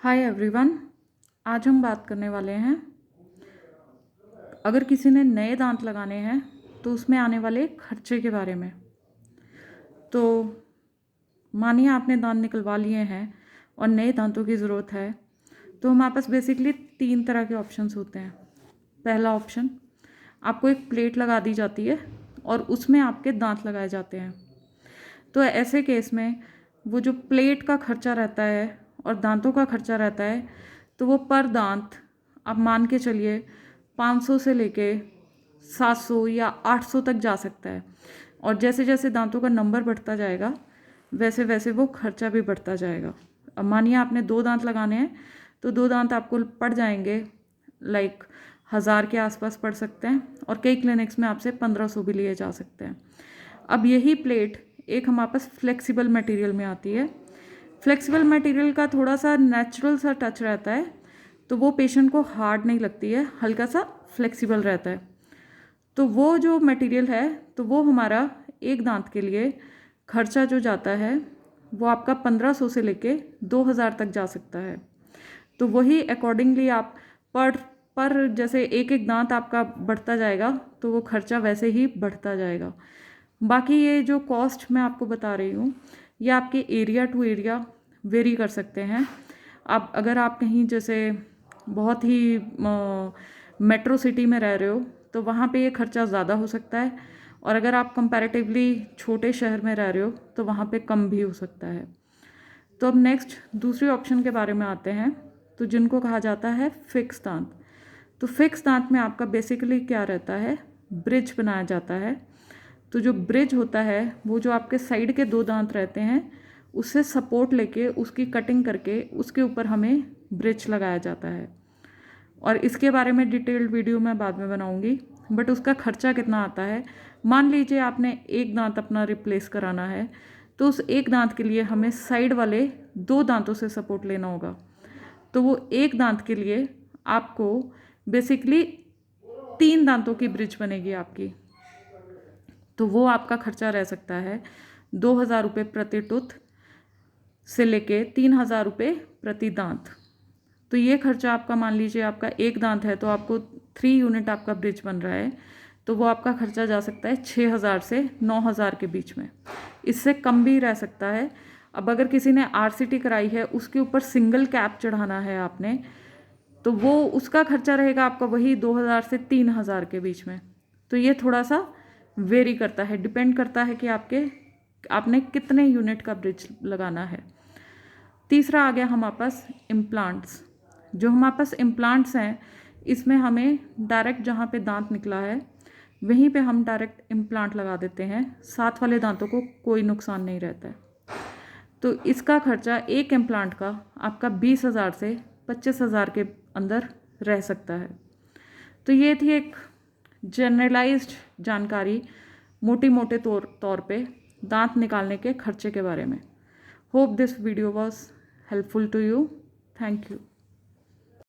Hi everyone. आज हम बात करने वाले हैं, अगर किसी ने नए दांत लगाने हैं तो उसमें आने वाले खर्चे के बारे में। तो मानिए आपने दांत निकलवा लिए हैं और नए दांतों की ज़रूरत है, तो हमारे पास बेसिकली 3 तरह के ऑप्शंस होते हैं। पहला ऑप्शन, आपको एक प्लेट लगा दी जाती है और उसमें आपके दांत लगाए जाते हैं। तो ऐसे केस में वो जो प्लेट का खर्चा रहता है और दांतों का खर्चा रहता है, तो वो पर दांत आप मान के चलिए 500 से लेके 700 या 800 तक जा सकता है। और जैसे जैसे दांतों का नंबर बढ़ता जाएगा वैसे वैसे वो खर्चा भी बढ़ता जाएगा। अब मानिए आपने 2 दांत लगाने हैं, तो 2 दांत आपको पड़ जाएंगे लाइक 1000 के आसपास पड़ सकते हैं, और कई क्लिनिक्स में आपसे 1500 भी लिए जा सकते हैं। अब यही प्लेट एक हमारे पास फ्लेक्सिबल मटेरियल में आती है। फ्लेक्सिबल मटेरियल का थोड़ा सा नेचुरल सा टच रहता है, तो वो पेशेंट को हार्ड नहीं लगती है, हल्का सा फ्लेक्सिबल रहता है। तो वो जो मटेरियल है, तो वो हमारा एक दांत के लिए खर्चा जो जाता है वो आपका 1500 से लेके 2000 तक जा सकता है। तो वही अकॉर्डिंगली आप पर जैसे एक एक दांत आपका बढ़ता जाएगा तो वो खर्चा वैसे ही बढ़ता जाएगा। बाकी ये जो कॉस्ट मैं आपको बता रही हूँ, ये आपके एरिया टू एरिया वेरी कर सकते हैं। अब अगर आप कहीं जैसे बहुत ही मेट्रो सिटी में रह रहे हो तो वहाँ पे ये खर्चा ज़्यादा हो सकता है, और अगर आप कंपैरेटिवली छोटे शहर में रह रहे हो तो वहाँ पे कम भी हो सकता है। तो अब नेक्स्ट दूसरी ऑप्शन के बारे में आते हैं, तो जिनको कहा जाता है फिक्स दांत। तो फिक्स दांत में आपका बेसिकली क्या रहता है, ब्रिज बनाया जाता है। तो जो ब्रिज होता है वो जो आपके साइड के 2 दांत रहते हैं उससे सपोर्ट लेके उसकी कटिंग करके उसके ऊपर हमें ब्रिज लगाया जाता है। और इसके बारे में डिटेल्ड वीडियो मैं बाद में बनाऊंगी, बट उसका खर्चा कितना आता है। मान लीजिए आपने एक दांत अपना रिप्लेस कराना है, तो उस एक दांत के लिए हमें साइड वाले 2 दांतों से सपोर्ट लेना होगा। तो वो एक दांत के लिए आपको बेसिकली 3 दांतों की ब्रिज बनेगी आपकी। तो वो आपका खर्चा रह सकता है 2000 रुपये प्रति टूथ से लेके 3000 रुपये प्रति दांत। तो ये खर्चा आपका, मान लीजिए आपका एक दांत है तो आपको 3 यूनिट आपका ब्रिज बन रहा है, तो वो आपका खर्चा जा सकता है 6000 से 9000 के बीच में। इससे कम भी रह सकता है। अब अगर किसी ने आरसीटी कराई है, उसके ऊपर सिंगल कैप चढ़ाना है आपने, तो वो उसका खर्चा रहेगा आपका वही 2000 से 3000 के बीच में। तो ये थोड़ा सा वेरी करता है, डिपेंड करता है कि आपने कितने यूनिट का ब्रिज लगाना है। तीसरा आ गया हमारे पास इम्प्लांट्स। जो हमारे पास इम्प्लांट्स हैं, इसमें हमें डायरेक्ट जहाँ पे दांत निकला है वहीं पे हम डायरेक्ट इम्प्लांट लगा देते हैं, साथ वाले दांतों को कोई नुकसान नहीं रहता है। तो इसका खर्चा एक इम्प्लांट का आपका 20,000 से 25,000 के अंदर रह सकता है। तो ये थी एक जनरलाइज्ड जानकारी, मोटे तौर पे दांत निकालने के खर्चे के बारे में। Hope this video was helpful to you. Thank you.